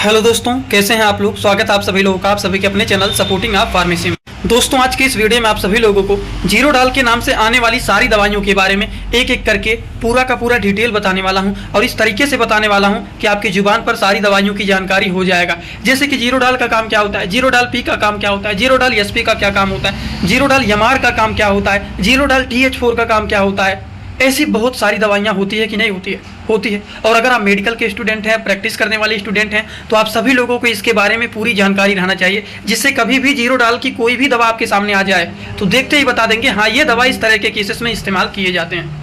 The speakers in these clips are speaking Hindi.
हेलो दोस्तों, कैसे हैं आप लोग। स्वागत है आप सभी लोगों का, आप सभी के अपने चैनल सपोर्टिंग आप फार्मेसी में। दोस्तों, आज के इस वीडियो में आप सभी लोगों को जीरोडाल के नाम से आने वाली सारी दवाइयों के बारे में एक एक करके पूरा का पूरा डिटेल बताने वाला हूं और इस तरीके से बताने वाला हूं कि आपकी जुबान पर सारी दवाइयों की जानकारी हो जाएगा। जैसे कि जीरोडाल का काम क्या होता है, जीरोडाल पी का काम क्या होता है, जीरोडाल एसपी का क्या काम होता है, जीरोडाल एमआर का काम क्या होता है, जीरोडाल TH4 का काम क्या होता है। ऐसी बहुत सारी दवाइयाँ होती है कि नहीं होती है, होती है। और अगर आप मेडिकल के स्टूडेंट हैं, प्रैक्टिस करने वाले स्टूडेंट हैं, तो आप सभी लोगों को इसके बारे में पूरी जानकारी रहना चाहिए, जिससे कभी भी जीरोडाल की कोई भी दवा आपके सामने आ जाए तो देखते ही बता देंगे हाँ ये दवा इस तरह के केसेस में इस्तेमाल किए जाते हैं।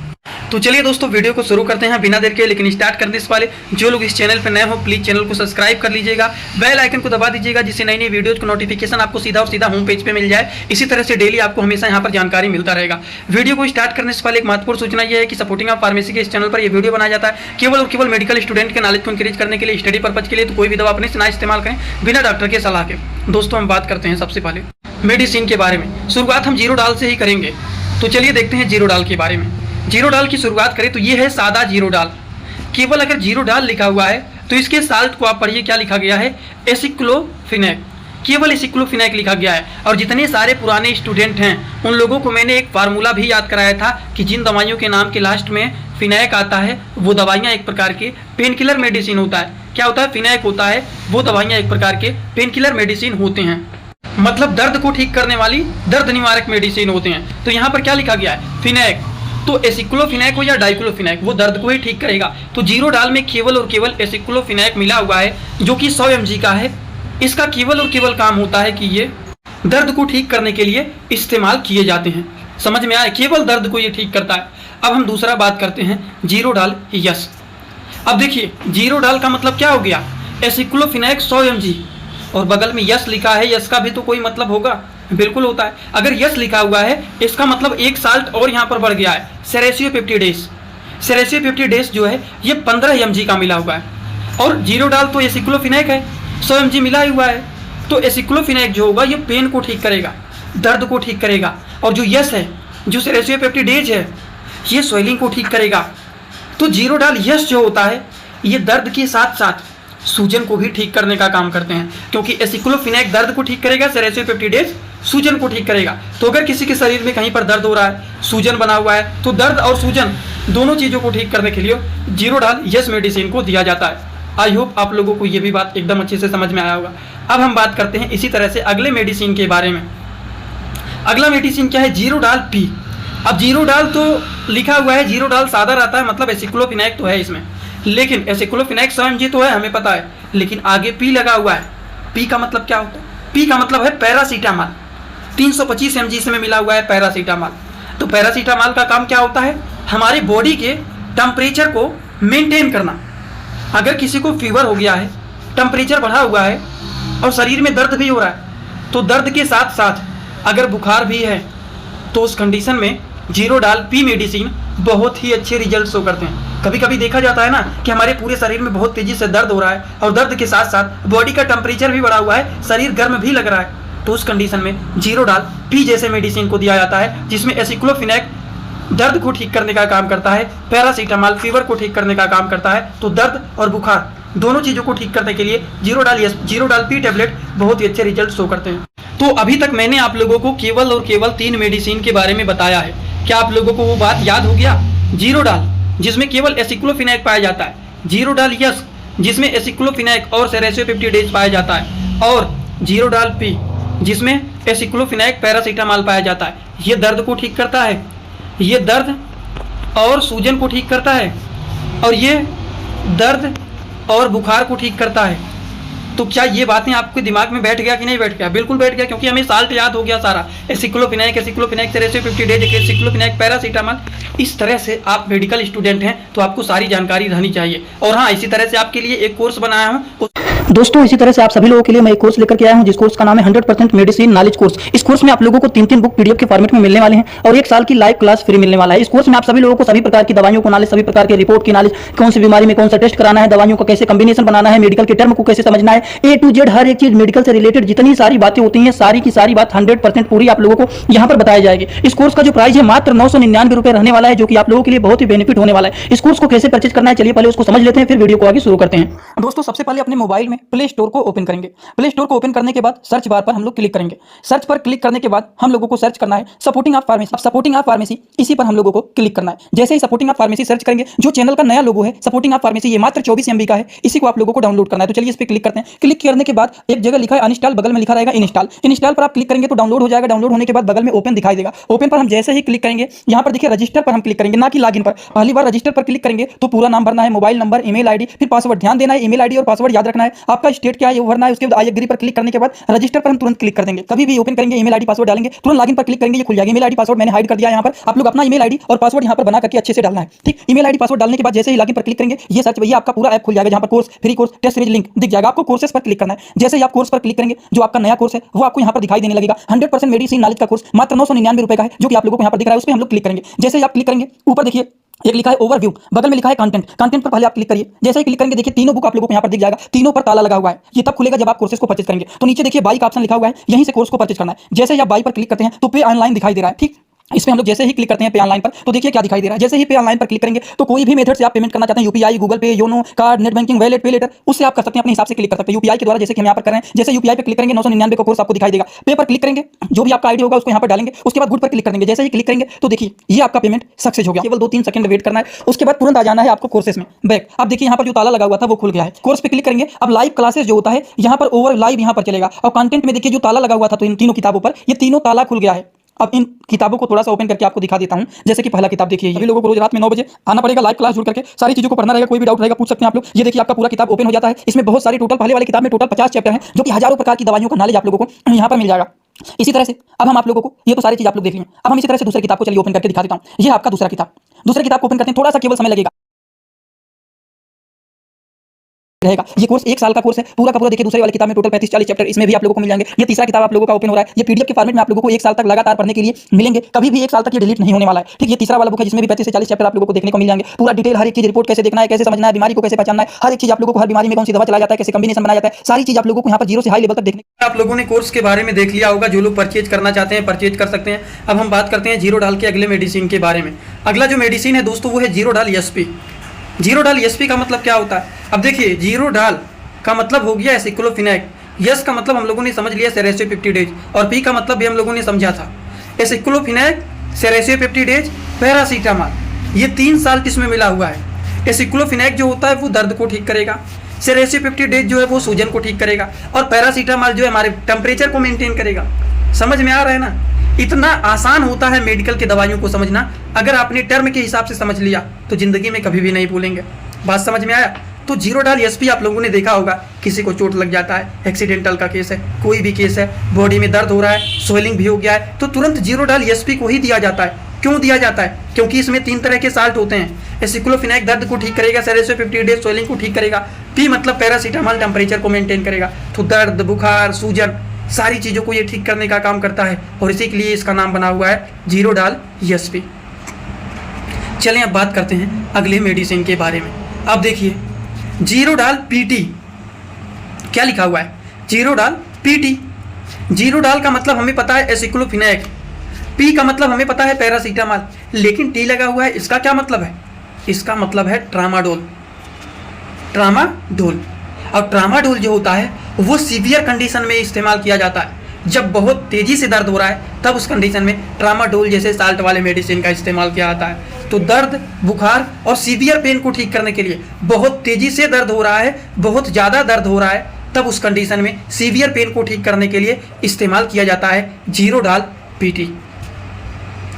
तो चलिए दोस्तों, वीडियो को शुरू करते हैं बिना देर के। लेकिन स्टार्ट करने से पहले जो लोग इस चैनल पर नए हो प्लीज चैनल को सब्सक्राइब कर लीजिएगा, बेल आइकन को दबा दीजिएगा, जिससे नई नई वीडियोज का नोटिफिकेशन आपको सीधा और सीधा होम पेज पे मिल जाए। इसी तरह से डेली आपको हमेशा यहाँ पर जानकारी मिलता रहेगा। वीडियो को स्टार्ट करने से पहले एक महत्वपूर्ण सूचना यह है कि सपोर्टिंग ऑफ फार्मेसी के इस चैनल पर यह वीडियो बनाया जाता है केवल और केवल मेडिकल स्टूडेंट के नॉलेज को इंक्रीज करने के लिए, स्टडी पर्पज के लिए। तो कोई भी दवा अपने से ना इस्तेमाल करें बिना डॉक्टर के सलाह के। दोस्तों, हम बात करते हैं सबसे पहले मेडिसिन के बारे में। शुरुआत हम जीरोडाल से ही करेंगे, तो चलिए देखते हैं जीरोडाल के बारे में। जीरोडाल की शुरुआत करें तो ये है सादा जीरोडाल। केवल अगर जीरोडाल लिखा हुआ है तो इसके साल्ट को आप पढ़िए, क्या लिखा गया है, एसिक्लोफिनेक। केवल एसिक्लोफिनेक लिखा गया है। और जितने सारे पुराने स्टूडेंट हैं उन लोगों को मैंने एक फार्मूला भी याद कराया था कि जिन दवाइयों के नाम के लास्ट में फिनैक आता है वो दवाइयाँ एक प्रकार के पेन किलर मेडिसिन होता है। क्या होता है, फिनैक होता है, वो दवाइयाँ एक प्रकार के पेन किलर मेडिसिन होते हैं, मतलब दर्द को ठीक करने वाली दर्द निवारक मेडिसिन होते हैं। तो यहाँ पर क्या लिखा गया है, फिनैक। तो एसिक्लोफिनेक हो या डाइक्लोफिनेक, वो दर्द को ही ठीक करेगा। तो जीरोडाल में केवल और केवल एसिक्लोफिनेक मिला हुआ है, जो कि 100 mg का है। इसका केवल और केवल काम होता है कि ये दर्द को ठीक करने के लिए इस्तेमाल किए जाते हैं। समझ में आए, केवल दर्द को ये ठीक करता है। अब हम दूसरा बात करते हैं जीरोडाल यस। अब देखिए, जीरोडाल का मतलब क्या हो गया, एसिक्लोफिनेक 100 mg और बगल में यस लिखा है। यस का भी तो कोई मतलब होगा, बिल्कुल होता है। अगर यस लिखा हुआ है इसका मतलब एक साल्ट और यहाँ पर बढ़ गया है, सेरेसियोपेप्टिडेस। सेरेसियोपेप्टिडेस जो है ये 15 mg का मिला हुआ है। और जीरोडाल तो एसिक्लोफिनेक है, 100 mg मिला हुआ है। तो एसिक्लोफिनेक जो होगा ये पेन को ठीक करेगा, दर्द को ठीक करेगा। और जो यस है, जो सेरेसियोपेप्टिडेज है, ये स्वेलिंग को ठीक करेगा। तो जीरोडाल यस जो होता है ये दर्द के साथ साथ सूजन को भी ठीक करने का काम करते हैं, क्योंकि एसिक्लोफिनेक दर्द को ठीक करेगा, सेरेसियोपेप्टिडेज सूजन को ठीक करेगा। तो अगर किसी के शरीर में कहीं पर दर्द हो रहा है, सूजन बना हुआ है, तो दर्द और सूजन दोनों चीज़ों को ठीक करने के लिए जीरोडाल यस मेडिसिन को दिया जाता है। आई होप आप लोगों को ये भी बात एकदम अच्छे से समझ में आया होगा। अब हम बात करते हैं इसी तरह से अगले मेडिसिन के बारे में। अगला मेडिसिन क्या है, जीरोडाल पी। अब जीरोडाल तो लिखा हुआ है, जीरोडाल सादा रहता है, मतलब एसिक्लोफिनेक तो है इसमें, लेकिन एसिक्लोफिनेक 100 mg तो है, हमें पता है, लेकिन आगे पी लगा हुआ है। पी का मतलब क्या होता है, पी का मतलब है पैरासीटामॉल। 325 mg इसमें मिला हुआ है पैरासीटामॉल। तो पैरासीटामॉल का काम क्या होता है, हमारे बॉडी के टेम्परेचर को मेंटेन करना। अगर किसी को फीवर हो गया है, टेम्परेचर बढ़ा हुआ है और शरीर में दर्द भी हो रहा है, तो दर्द के साथ साथ अगर बुखार भी है, तो उस कंडीशन में जीरोडाल पी मेडिसिन बहुत ही अच्छे रिजल्ट शो करते हैं। कभी कभी देखा जाता है ना कि हमारे पूरे शरीर में बहुत तेजी से दर्द हो रहा है और दर्द के साथ साथ बॉडी का टेम्परेचर भी बढ़ा हुआ है, शरीर गर्म भी लग रहा है, तो उस कंडीशन में जीरोडाल पी जैसे मेडिसिन को दिया जाता है, जिसमें एसिक्लोफिनेक दर्द को ठीक करने का काम करता है, पैरासीटामॉल फीवर को ठीक करने का काम करता है। तो दर्द और बुखार दोनों चीज़ों को ठीक करने के लिए जीरोडाल पी टैबलेट बहुत ही अच्छे रिजल्ट शो करते हैं। तो अभी तक मैंने आप लोगों को केवल और केवल 3 मेडिसिन के बारे में बताया है। क्या आप लोगों को वो बात याद हो गया, जीरोडाल जिसमें केवल एसिक्लोफिनेक पाया जाता है, जीरोडाल यस जिसमें एसिक्लोफिनेक और सेरेसियोपेप्टिडेज पाया जाता है, और जीरोडाल पी जिसमें एसिक्लोफिनेक पैरासीटामॉल पाया जाता है। ये दर्द को ठीक करता है, ये दर्द और सूजन को ठीक करता है, और ये दर्द और बुखार को ठीक करता है। तो क्या ये बातें आपके दिमाग में बैठ गया कि नहीं बैठ गया, बिल्कुल बैठ गया, क्योंकि हमें साल्ट याद हो गया सारा, एसिक्लोफिनेक सेरेसियोपेप्टिडेज पैरासीटामॉल। इस तरह से आप मेडिकल स्टूडेंट हैं तो आपको सारी जानकारी रहनी चाहिए। और हाँ, इसी तरह से आपके लिए एक कोर्स बनाया हूँ। दोस्तों, इसी तरह से आप सभी लोगों के लिए मैं एक कोर्स लेकर के आया हूं, जिस कोर्स का नाम है 100% मेडिसिन नॉलेज कोर्स। इस कोर्स में आप लोगों को 3-3 बुक PDF के फॉर्मेट में मिलने वाले हैं और 1 साल की लाइव क्लास फ्री मिलने वाला है। इस कोर्स में आप सभी लोगों को सभी प्रकार की दवाइयों को नॉलेज, सभी प्रकार के रिपोर्ट की नॉलेज, कौन सी बीमारी में कौन सा टेस्ट कराना है, दवाइयों का कैसे कॉम्बिनेशन बनाना है, मेडिकल के टर्म को कैसे समझना है, A to Z हर एक चीज मेडिकल से रिलेटेड जितनी सारी बातें होती हैं, सारी की सारी बात 100% पूरी आप लोगों को यहाँ पर बताया जाएगी। इस कोर्स का जो प्राइस है मात्र 999 रुपए रहने वाला है, जो कि आप लोगों के लिए बहुत ही बेनिफिट होने वाला है। इस कोर्स को कैसे परचेज करना है, चलिए पहले उसको समझ लेते हैं, फिर वीडियो को आगे शुरू करते हैं। दोस्तों, सबसे पहले अपने मोबाइल में में प्ले स्टोर को ओपन करेंगे। प्ले स्टोर को ओपन करने के बाद सर्च बार पर हम लोग क्लिक करेंगे। सर्च पर क्लिक करने के बाद हम लोगों को सर्च करना है सपोर्टिंग ऑफ फार्मेसी। अब सपोर्टिंग ऑफ फार्मेसी इसी पर हम लोगों को क्लिक करना है। जैसे ही सपोर्टिंग ऑफ फार्मेसी सर्च करेंगे, जो चैनल का नया लोगो है सपोर्टिंग ऑफ फार्मेसी, ये मात्र 24 MB का है, इसी को आप लोगों को डाउनलोड करना है। तो चलिए इस पर क्लिक करते हैं। क्लिक करने के बाद एक जगह लिखा है अनइंस्टॉल, बगल में लिखा रहेगा इंस्टॉल। इंस्टॉल पर आप क्लिक करेंगे तो डाउनलोड हो जाएगा। डाउनलोड होने के बाद बगल में ओपन दिखाई देगा। ओपन पर हम जैसे ही क्लिक करेंगे, यहाँ पर देखिए रजिस्टर पर हम क्लिक करेंगे, ना कि लॉगिन पर। पहली बार रजिस्टर पर क्लिक करेंगे तो पूरा नाम भरना है, मोबाइल नंबर, ईमेल आईडी, फिर पासवर्ड। ध्यान देना है ईमेल आईडी और पासवर्ड याद रखना है। आपका स्टेट क्या है वो भरना है। उसके बाद आई एग्री पर क्लिक करने के बाद रजिस्टर पर हम तुरंत क्लिक कर देंगे। कभी भी ओपन करेंगे ईमेल आईडी पासवर्ड डालेंगे, तुरंत लॉगिन पर क्लिक करेंगे, ये खुल जाएगा। ईमेल आईडी पासवर्ड मैंने हाइड कर दिया है। यहाँ पर आप लोग अपना ईमेल आईडी और पासवर्ड यहाँ पर बना करके अच्छे से डालना है, ठीक। ईमेल आईडी पासवर्ड डालने के बाद जैसे ही लॉगिन पर क्लिक करेंगे, ये सर्च भैया आपका पूरा ऐप खुल जाएगा, जहाँ पर course, free course, test series link दिख जाएगा। आपको कोर्सेस पर क्लिक करना है। जैसे ही आप कोर्स पर क्लिक करेंगे, जो आपका नया कोर्स है वो आपको यहाँ पर दिखाई देने लगेगा। 100% मेडिसिन नॉलेज का कोर्स मात्र 999 रुपए का है, जो कि आप लोगों को यहाँ पर दिख रहा है। उस पर हम लोग क्लिक करेंगे। जैसे ही आप क्लिक करेंगे, ऊपर देखिए एक लिखा है ओवरव्यू, बगल में लिखा है कंटेंट। कंटेंट पर पहले आप क्लिक करिए। जैसे ही क्लिक करेंगे देखिए तीनों बुक आप लोगों को यहाँ पर दिख जाएगा। तीनों पर ताला लगा हुआ है। ये तब खुलेगा जब आप कोर्सेज को परचेज करेंगे। तो नीचे देखिए बाई का ऑप्शन लिखा हुआ है, यहीं से कोर्स को परचेज करना है। जैसे ही आप बाई पर क्लिक करते हैं तो पे ऑनलाइन दिखाई दे रहा है, ठीक। इसमें हम लोग जैसे ही क्लिक करते हैं पे ऑनलाइन पर, तो देखिए क्या दिखाई दे रहा है। जैसे ही पे ऑनलाइन पर क्लिक करेंगे तो कोई भी मेथड से आप पेमेंट करना चाहते हैं, यूपीआई, गूगल पे, YONO, card, net banking, wallet, पे लेटर, उससे आप कर सकते हैं। अपने हिसाब से क्लिक कर सकते हैं यूपीआई के द्वारा, जैसे कि हम यहाँ पर कर रहे हैं। जैसे यूपीआई पे क्लिक करेंगे 999 का कोर्स आपको दिखाई देगा। पे पर क्लिक करेंगे, जो भी आपका आईडी होगा उसको यहाँ पर डालेंगे। उसके बाद गुड पर क्लिक करेंगे। जैसे ही क्लिक करेंगे तो देखिए ये आपका पेमेंट सक्सेस हो गया। केवल 2-3 सेकंड वेट करना है। उसके बाद तुरंत आ जाना है आपको कोर्सेस में बैक। अब देखिए यहाँ पर जो ताला लगा हुआ था वो खुल गया है। कोर्स पे क्लिक करेंगे। अब लाइव क्लासेस जो होता है यहाँ पर ओवर लाइव यहाँ पर चलेगा। और कंटेंट में देखिए जो ताला लगा हुआ था तो इन तीनों किताबों पर, ये तीनों ताला खुल गया है। अब इन किताबों को थोड़ा सा ओपन करके आपको दिखा देता हूं। जैसे कि पहला किताब देखिए, ये लोगों को रोज रात में 9 बजे आना पड़ेगा, लाइव क्लास जुड़ करके सारी चीजों को पढ़ना रहेगा। कोई भी डाउट रहेगा पूछ सकते हैं आप लोग। ये देखिए आपका पूरा किताब ओपन हो जाता है। इसमें बहुत सारी टोटल, पहले वाली किताब में टोटल 50 चैप्टर हैं, जो कि हजारों प्रकार की दवाइयों का नॉलेज आप लोगों को यहाँ पर मिल जाएगा। इसी तरह से अब हम आप लोगों को, ये तो सारी चीज आप लोग देख लिए। अब हम इसी तरह से दूसरी किताब को चलिए ओपन करके दिखा देता हूँ। ये आपका दूसरा किताब। दूसरी किताब को ओपन करते हैं, थोड़ा सा केवल समय लगेगा रहेगा। ये कोर्स 1 साल का कोर्स है पूरा का पूरा। देखिए दूसरे वाली किताब में टोटल 35-40 चैप्टर इसमें भी आप लोगों को मिल जाएंगे। ये तीसरा किताब आप लोगों का ओपन हो रहा है। ये पीडीएफ के फॉर्मेट में आप लोगों को 1 साल तक लगातार पढ़ने के लिए मिलेंगे। कभी भी 1 साल तक ये डिलीट नहीं होने वाला है, ठीक। ये तीसरा वाला बुक है जिसमें भी 35 से 40 चैप्टर आप लोगों को देखने को मिल जाएंगे। पूरा डिटेल, हर एक चीज, रिपोर्ट कैसे देखना है, कैसे समझना है, बीमारी को कैसे पहचानना है, हर एक चीज आप लोगों को, हर बीमारी में कौन सी दवा चलाया जाता है, कैसे कॉम्बिनेशन बनाया जाता है, सारी चीज आप लोगों को यहाँ पर 0 से हाई लेवल तक देखने। आप लोगों ने कोर्स के बारे में देख लिया होगा। जो लोग परचेज करना चाहते हैं परचेज कर सकते हैं। अब हम बात करते हैं जीरोडाल के अगले मेडिसिन के बारे में। अगला जो मेडिसिन है दोस्तों वो है जीरोडाल एसपी। जीरोडाल एसपी का मतलब क्या होता है? अब देखिए जीरोडाल का मतलब हो गया एसिक्लोफिनेक। यस का मतलब हम लोगों ने समझ लिया सेरेसियो 50 डेज, और पी का मतलब भी हम लोगों ने समझा था। एसिक्लोफिनेक, सेरेसियो 50 डेज, पैरासीटामॉल, ये 3 साल इसमें मिला हुआ है। एसिक्लोफिनेक जो होता है वो दर्द को ठीक करेगा, सेरेसियो 50 डेज जो है वो सूजन को ठीक करेगा, और पैरासीटामॉल जो है हमारे टेम्परेचर को मेंटेन करेगा। समझ में आ रहा है ना? इतना आसान होता है मेडिकल की दवाइयों को समझना। अगर आपने टर्म के हिसाब से समझ लिया तो जिंदगी में कभी भी नहीं भूलेंगे। बात समझ में आया? तो जीरोडाल एसपी आप लोगों ने देखा होगा, किसी को चोट लग जाता है, एक्सीडेंटल का केस है, कोई भी केस है, बॉडी में दर्द हो रहा है, स्वेलिंग भी हो गया है, तो तुरंत जीरोडाल एसपी को ही दिया जाता है। क्यों दिया जाता है? क्योंकि इसमें 3 तरह के साल्ट होते हैं। एसिक्लोफिनेक दर्द को ठीक करेगा, सेरेसियो 50 डेज स्वेलिंग को ठीक करेगा, पी मतलब पैरासीटामॉल टेम्परेचर को मेंटेन करेगा। तो दर्द, बुखार, सूजन, सारी चीज़ों को ये ठीक करने का काम करता है, और इसी के लिए इसका नाम बना हुआ है जीरोडाल एसपी। चलिए अब बात करते हैं अगले मेडिसिन के बारे में। अब देखिए जीरोडाल पीटी, क्या लिखा हुआ है? जीरोडाल पीटी। जीरोडाल का मतलब हमें पता है एसिक्लोफिनेक, पी का मतलब हमें पता है पैरासीटामॉल, लेकिन टी लगा हुआ है, इसका क्या मतलब है? इसका मतलब है ट्रामाडोल। ट्रामाडोल, और ट्रामाडोल जो होता है वो सीवियर कंडीशन में इस्तेमाल किया जाता है। जब बहुत तेजी से दर्द हो रहा है तब उस कंडीशन में ट्रामाडोल जैसे साल्ट वाले मेडिसिन का इस्तेमाल किया जाता है। तो दर्द, बुखार और सीवियर पेन को ठीक करने के लिए, बहुत तेजी से दर्द हो रहा है, बहुत ज़्यादा दर्द हो रहा है, तब उस कंडीशन में सीवियर पेन को ठीक करने के लिए इस्तेमाल किया जाता है जीरोडाल पीटी।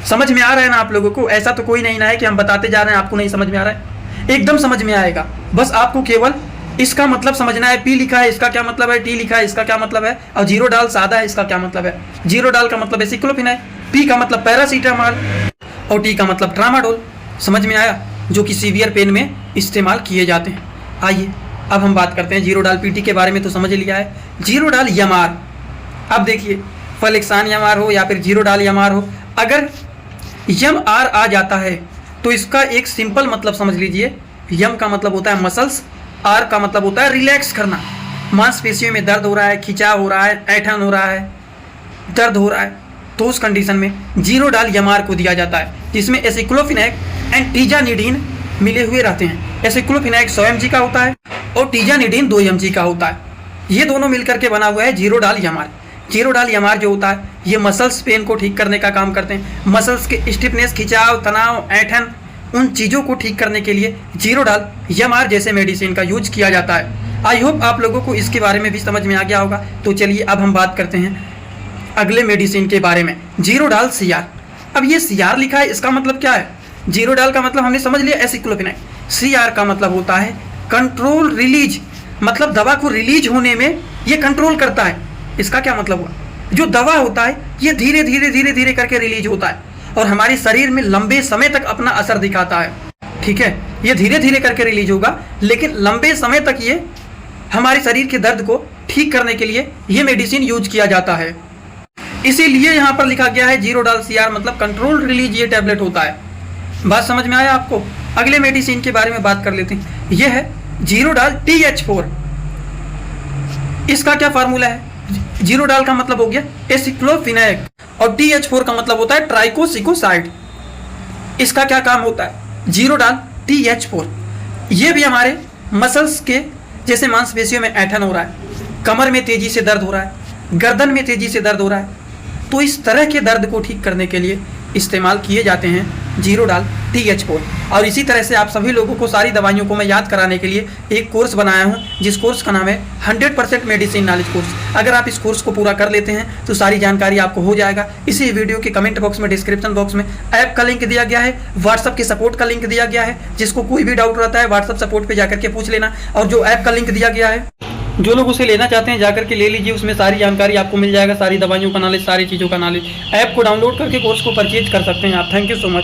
समझ में आ रहा है ना आप लोगों को? ऐसा तो कोई नहीं ना है कि हम बताते जा रहे हैं आपको नहीं समझ में आ रहा है। एकदम समझ में आएगा। बस आपको केवल इसका मतलब समझना है। पी लिखा है इसका क्या मतलब है, टी लिखा है इसका क्या मतलब है, और जीरोडाल सादा है इसका क्या मतलब है। जीरोडाल का मतलब एसिक्लोफिनेक, पी का मतलब पैरासीटामॉल, और टी का मतलब ट्रामाडोल। समझ में आया? जो कि सीवियर पेन में इस्तेमाल किए जाते हैं। आइए अब हम बात करते हैं जीरोडाल पीटी के बारे में। तो समझ लिया है जीरोडाल यमार। अब देखिए फलेक्सान यमार हो या फिर जीरोडाल यमार हो, अगर यम आर आ जाता है तो इसका एक सिंपल मतलब समझ लीजिए। यम का मतलब होता है मसल्स, आर का मतलब होता है रिलैक्स करना। मांसपेशियों में दर्द हो रहा है, खिंचाव हो रहा है, ऐंठन हो रहा है, दर्द हो रहा है, तो उस कंडीशन में जीरोडाल यमार को दिया जाता है, जिसमें एसिक्लोफिनेक एंड टीजानिडीन मिले हुए रहते हैं। एसिक्लोफिनेक 100 mg का होता है और टीजानिडीन 2 mg का होता है। ये दोनों मिलकर के बना हुआ है जीरोडाल एमआर। जीरोडाल एमआर जो होता है ये मसल्स पेन को ठीक करने का काम करते हैं। मसल्स के स्टिफनेस, खिंचाव, तनाव, ऐंठन, उन चीज़ों को ठीक करने के लिए जीरोडाल एमआर जैसे मेडिसिन का यूज किया जाता है। आई होप आप लोगों को इसके बारे में भी समझ में आ गया होगा। तो चलिए अब हम बात करते हैं अगले मेडिसिन के बारे में, जीरोडाल सीआर। अब ये सीआर लिखा है, इसका मतलब क्या है? जीरोडाल का मतलब हमने समझ लिया एसिक्लोफेनाक। सीआर का मतलब होता है कंट्रोल रिलीज, मतलब दवा को रिलीज होने में ये कंट्रोल करता है। इसका क्या मतलब हुआ? जो दवा होता है ये धीरे धीरे धीरे धीरे करके रिलीज होता है और हमारे शरीर में लंबे समय तक अपना असर दिखाता है। ठीक है, ये धीरे धीरे करके रिलीज होगा लेकिन लंबे समय तक ये हमारे शरीर के दर्द को ठीक करने के लिए ये मेडिसिन यूज किया जाता है। इसीलिए यहाँ पर लिखा गया है जीरोडाल सीआर मतलब कंट्रोल रिलीज ये टैबलेट होता है। बात समझ में आया आपको? अगले मेडिसिन के बारे में बात कर लेते हैं। यह है जीरोडाल TH4। इसका क्या फार्मूला है? जीरोडाल का मतलब हो गया एसिक्लोफेनाक और TH4 का मतलब होता है ट्राइकोसिकोसाइड। इसका क्या काम होता है? जीरोडाल TH4 ये भी हमारे मसल्स के जैसे मांसपेशियों में ऐंठन हो रहा है, कमर में तेजी से दर्द हो रहा है, गर्दन में तेजी से दर्द हो रहा है, तो इस तरह के दर्द को ठीक करने के लिए इस्तेमाल किए जाते हैं जीरोडाल TH4। और इसी तरह से आप सभी लोगों को सारी दवाइयों को मैं याद कराने के लिए एक कोर्स बनाया हूं जिस कोर्स का नाम है 100% मेडिसिन नॉलेज कोर्स। अगर आप इस कोर्स को पूरा कर लेते हैं तो सारी जानकारी आपको हो जाएगा। इसी वीडियो के कमेंट बॉक्स में, डिस्क्रिप्शन बॉक्स में ऐप का लिंक दिया गया है, व्हाट्सअप के सपोर्ट का लिंक दिया गया है। जिसको कोई भी डाउट रहता है व्हाट्सअप सपोर्ट पर जाकर के पूछ लेना। और जो ऐप का लिंक दिया गया है जो लोग उसे लेना चाहते हैं जाकर के ले लीजिए, उसमें सारी जानकारी आपको मिल जाएगा, सारी दवाइयों का नॉलेज, सारी चीज़ों का नॉलेज। ऐप को डाउनलोड करके कोर्स को परचेज कर सकते हैं आप। Thank you so much.